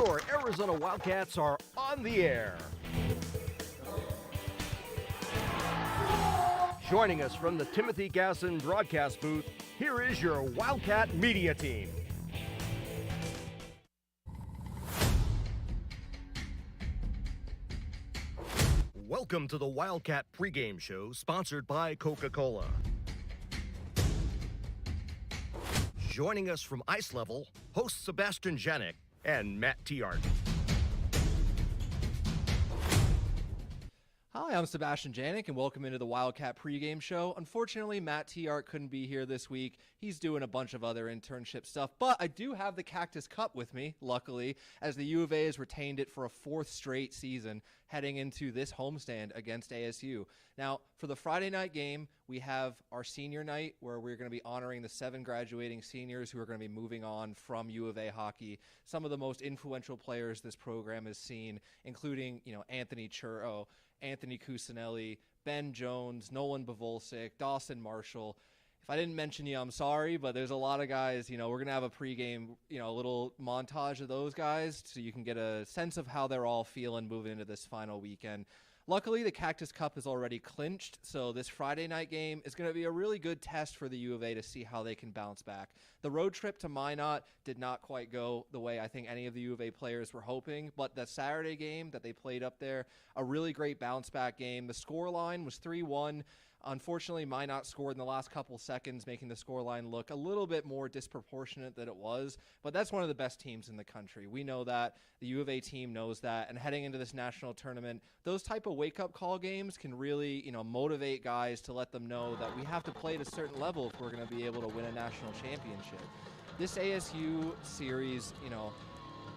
Your Arizona Wildcats are on the air. Joining us from the Timothy Gasson broadcast booth, here is your Wildcat media team. Welcome to the Wildcat pregame show, sponsored by Coca-Cola. Joining us from Ice Level, hosts Sebastian Janik and Matt Tiart. Hi, I'm Sebastian Janik, and welcome into the Wildcat pregame show. Unfortunately, Matt Tiart couldn't be here this week. He's doing a bunch of other internship stuff, but I do have the Cactus Cup with me, luckily, as the U of A has retained it for a fourth straight season, heading into this homestand against ASU. Now, for the Friday night game, we have our senior night, where we're going to be honoring the 7 graduating seniors who are going to be moving on from U of A hockey. Some of the most influential players this program has seen, including, Anthony Churro, Anthony Cusinelli, Ben Jones, Nolan Bavolsic, Dawson Marshall. If I didn't mention you, I'm sorry, but there's a lot of guys. We're going to have a pregame, a little montage of those guys so you can get a sense of how they're all feeling moving into this final weekend. Luckily, the Cactus Cup is already clinched, so this Friday night game is going to be a really good test for the U of A to see how they can bounce back. The road trip to Minot did not quite go the way I think any of the U of A players were hoping, but the Saturday game that they played up there, a really great bounce-back game. The scoreline was 3-1. Unfortunately, Minot scored in the last couple seconds, making the scoreline look a little bit more disproportionate than it was. But that's one of the best teams in the country. We know that. The U of A team knows that. And heading into this national tournament, those type of wake-up call games can really, motivate guys to let them know that we have to play at a certain level if we're going to be able to win a national championship. This ASU series,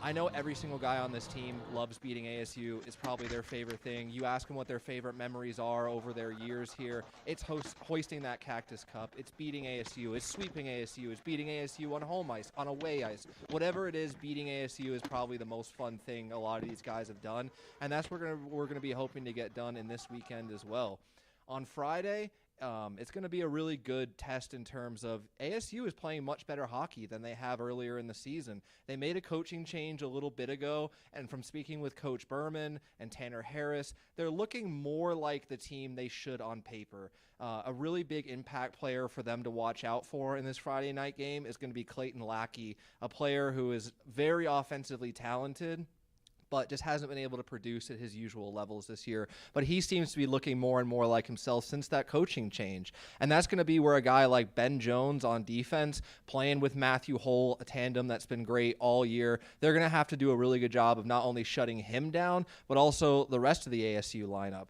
I know every single guy on this team loves beating ASU. It's probably their favorite thing. You ask them what their favorite memories are over their years here. It's hoisting that Cactus Cup. It's beating ASU. It's sweeping ASU. It's beating ASU on home ice, on away ice. Whatever it is, beating ASU is probably the most fun thing a lot of these guys have done, and that's what we're gonna be hoping to get done in this weekend as well. On Friday, it's going to be a really good test in terms of ASU is playing much better hockey than they have earlier in the season. They made a coaching change a little bit ago, and from speaking with Coach Berman and Tanner Harris, they're looking more like the team they should on paper. A really big impact player for them to watch out for in this Friday night game is going to be Clayton Lackey, a player who is very offensively talented, but just hasn't been able to produce at his usual levels this year. But he seems to be looking more and more like himself since that coaching change. And that's going to be where a guy like Ben Jones on defense, playing with Matthew Hull, a tandem that's been great all year, they're going to have to do a really good job of not only shutting him down, but also the rest of the ASU lineup.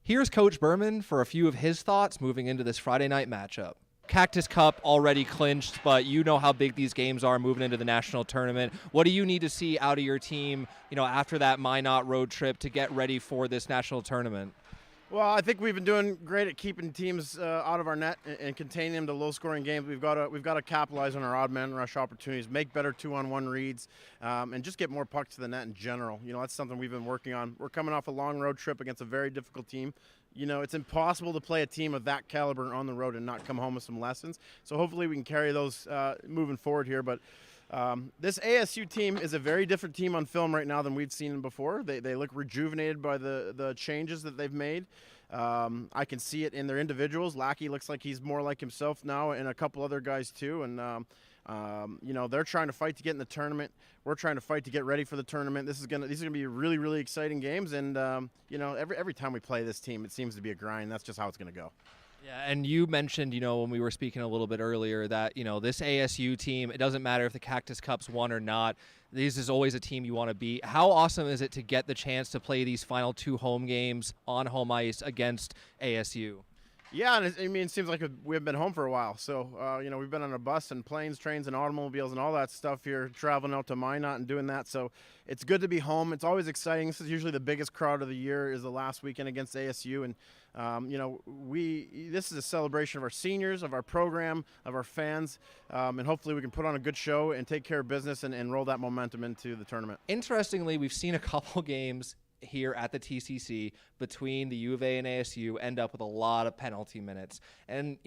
Here's Coach Berman for a few of his thoughts moving into this Friday night matchup. Cactus Cup already clinched, but you know how big these games are moving into the national tournament. What do you need to see out of your team, after that Minot road trip to get ready for this national tournament? Well, I think we've been doing great at keeping teams out of our net and containing them to low-scoring games. We've got to capitalize on our odd man rush opportunities, make better 2-on-1 reads, and just get more pucks to the net in general. That's something we've been working on. We're coming off a long road trip against a very difficult team. It's impossible to play a team of that caliber on the road and not come home with some lessons. So hopefully we can carry those moving forward here. But this ASU team is a very different team on film right now than we've seen them before. They look rejuvenated by the changes that they've made. I can see it in their individuals. Lackey looks like he's more like himself now, and a couple other guys too. And they're trying to fight to get in the tournament. We're trying to fight to get ready for the tournament. These are gonna be really, really exciting games. And every time we play this team, it seems to be a grind. That's just how it's gonna go. Yeah, and you mentioned, when we were speaking a little bit earlier that, this ASU team, it doesn't matter if the Cactus Cup's won or not. This is always a team you want to beat. How awesome is it to get the chance to play these final 2 home games on home ice against ASU? Yeah, and it seems like we've been home for a while. So, we've been on a bus and planes, trains, and automobiles and all that stuff here, traveling out to Minot and doing that. So it's good to be home. It's always exciting. This is usually the biggest crowd of the year, is the last weekend against ASU. And, this is a celebration of our seniors, of our program, of our fans. And hopefully we can put on a good show and take care of business and roll that momentum into the tournament. Interestingly, we've seen a couple games here at the TCC between the U of A and ASU end up with a lot of penalty minutes. And,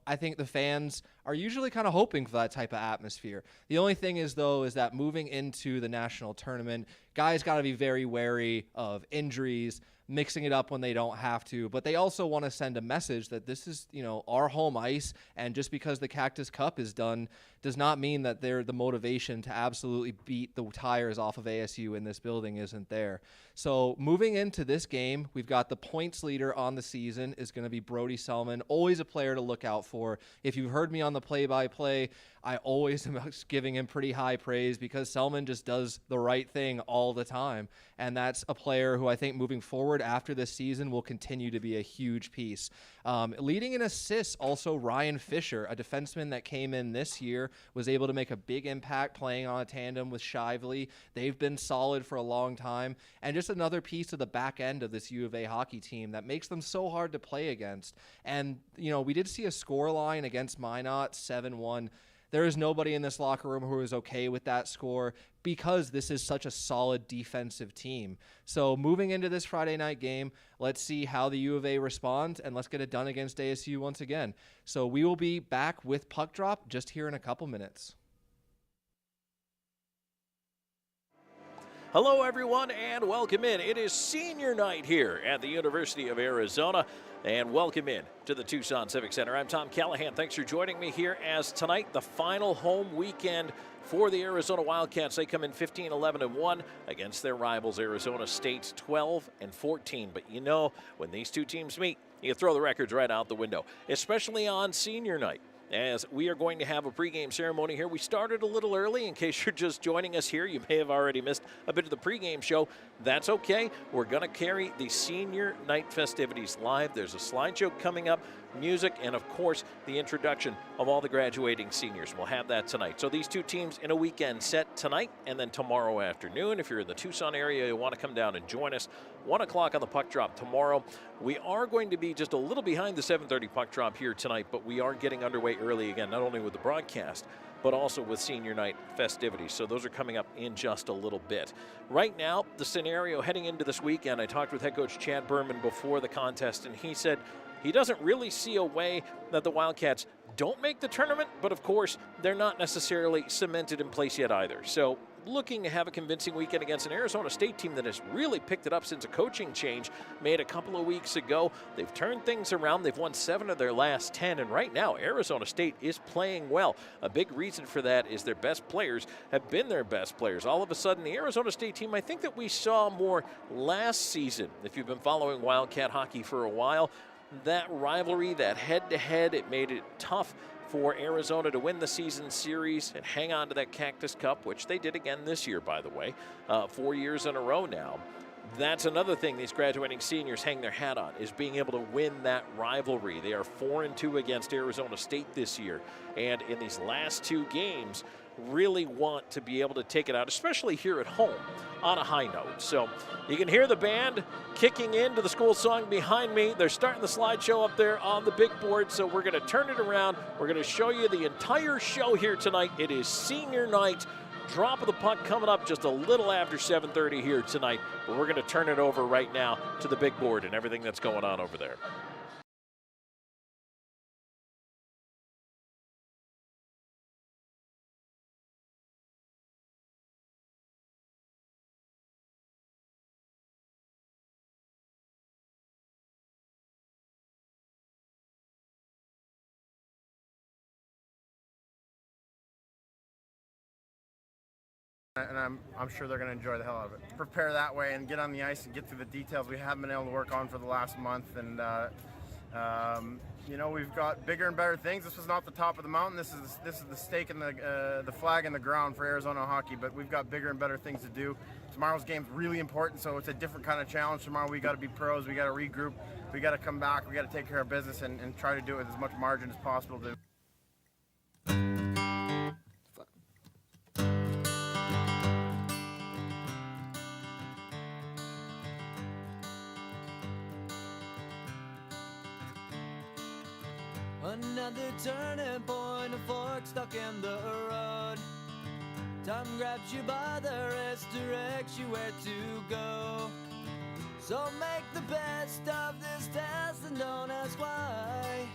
I think the fans are usually kind of hoping for that type of atmosphere. The only thing is, though, is that moving into the national tournament, guys got to be very wary of injuries, mixing it up when they don't have to, but they also want to send a message that this is, our home ice, and just because the Cactus Cup is done does not mean that the motivation to absolutely beat the tires off of ASU in this building isn't there. So moving into this game, we've got the points leader on the season is going to be Brody Selman, always a player to look out for. If you've heard me on the play-by-play, I always am giving him pretty high praise because Selman just does the right thing all the time. And that's a player who I think moving forward after this season will continue to be a huge piece. Leading in assists, also Ryan Fisher, a defenseman that came in this year, was able to make a big impact playing on a tandem with Shively. They've been solid for a long time. And just another piece of the back end of this U of A hockey team that makes them so hard to play against. And, we did see a score line against Minot, 7-1. There is nobody in this locker room who is okay with that score because this is such a solid defensive team. So moving into this Friday night game, let's see how the U of A responds, and let's get it done against ASU once again. So we will be back with Puck Drop just here in a couple minutes. Hello, everyone, and welcome in. It is senior night here at the University of Arizona, and welcome in to the Tucson Civic Center. I'm Tom Callahan. Thanks for joining me here as tonight, the final home weekend for the Arizona Wildcats. They come in 15-11-1 against their rivals, Arizona State, 12-14. But when these two teams meet, you throw the records right out the window, especially on senior night, as we are going to have a pregame ceremony here. We started a little early. In case you're just joining us here, you may have already missed a bit of the pregame show. That's okay. We're going to carry the senior night festivities live. There's a slideshow coming up, music, and of course the introduction of all the graduating seniors. We'll have that tonight. So these two teams in a weekend set tonight and then tomorrow afternoon. If you're in the Tucson area, you want to come down and join us, 1 o'clock on the Puck Drop tomorrow. We are going to be just a little behind the 7:30 Puck Drop here tonight, but we are getting underway early again, not only with the broadcast, but also with senior night festivities. So those are coming up in just a little bit. Right now, the scenario heading into this weekend, I talked with head coach Chad Berman before the contest, and he said he doesn't really see a way that the Wildcats don't make the tournament, but of course, they're not necessarily cemented in place yet either. So looking to have a convincing weekend against an Arizona State team that has really picked it up since a coaching change made a couple of weeks ago. They've turned things around. They've won 7 of their last 10, and right now Arizona State is playing well. A big reason for that is their best players have been their best players. All of a sudden, the Arizona State team, I think that we saw more last season. If you've been following Wildcat hockey for a while, that rivalry, that head-to-head, it made it tough for Arizona to win the season series and hang on to that Cactus Cup, which they did again this year, by the way, 4 years in a row now. That's another thing these graduating seniors hang their hat on, is being able to win that rivalry. They are 4-2 against Arizona State this year, and in these last 2 games, really want to be able to take it out, especially here at home, on a high note. So you can hear the band kicking into the school song behind me. They're starting the slideshow up there on the big board, so we're going to turn it around. We're going to show you the entire show here tonight. It is senior night. Drop of the puck coming up just a little after 7:30 here tonight, but we're going to turn it over right now to the big board and everything that's going on over there. And I'm sure they're going to enjoy the hell out of it. Prepare that way and get on the ice and get through the details we haven't been able to work on for the last month. And we've got bigger and better things. This was not the top of the mountain. This is the stake in the flag in the ground for Arizona hockey. But we've got bigger and better things to do. Tomorrow's game's really important, so it's a different kind of challenge. Tomorrow we got to be pros. We got to regroup. We got to come back. We got to take care of business and try to do it with as much margin as possible. Another turning point, a fork stuck in the road. Time grabs you by the wrist, directs you where to go. So make the best of this test and don't ask why.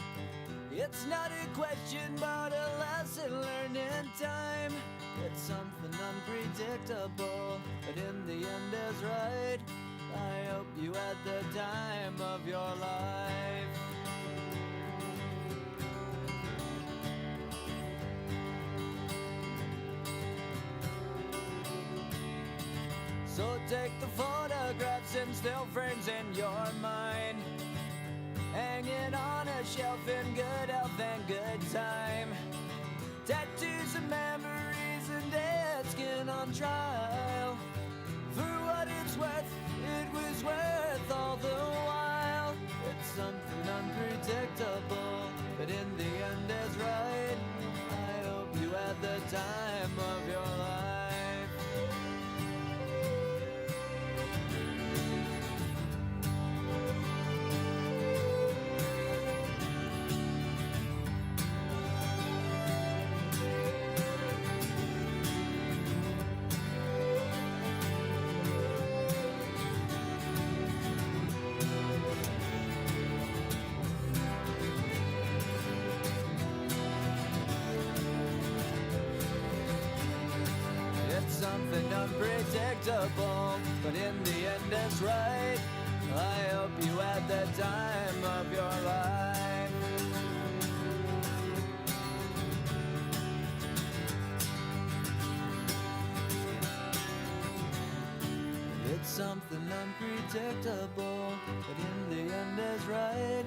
It's not a question but a lesson learned in time. It's something unpredictable, but in the end is right. I hope you had the time of your life. So take the photographs and still frames in your mind, hang it on a shelf in good health and good time. Tattoos and memories and dead skin on trial. For what it's worth, it was worth all the while. It's something unpredictable, but in the end is right. I hope you had the time of your life. Something unpredictable, but in the end it's right. I hope you had the time of your life. It's something unpredictable, but in the end is right.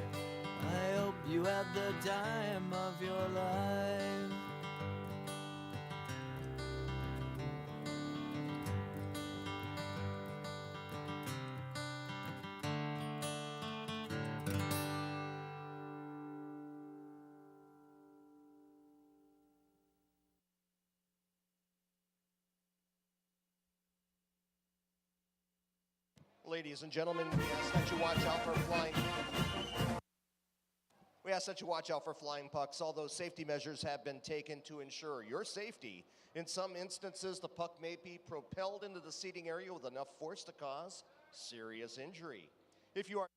I hope you had the time of your life. Ladies and gentlemen, we ask that you watch out for flying. We ask that you watch out for flying pucks. Although safety measures have been taken to ensure your safety, in some instances the puck may be propelled into the seating area with enough force to cause serious injury. If you are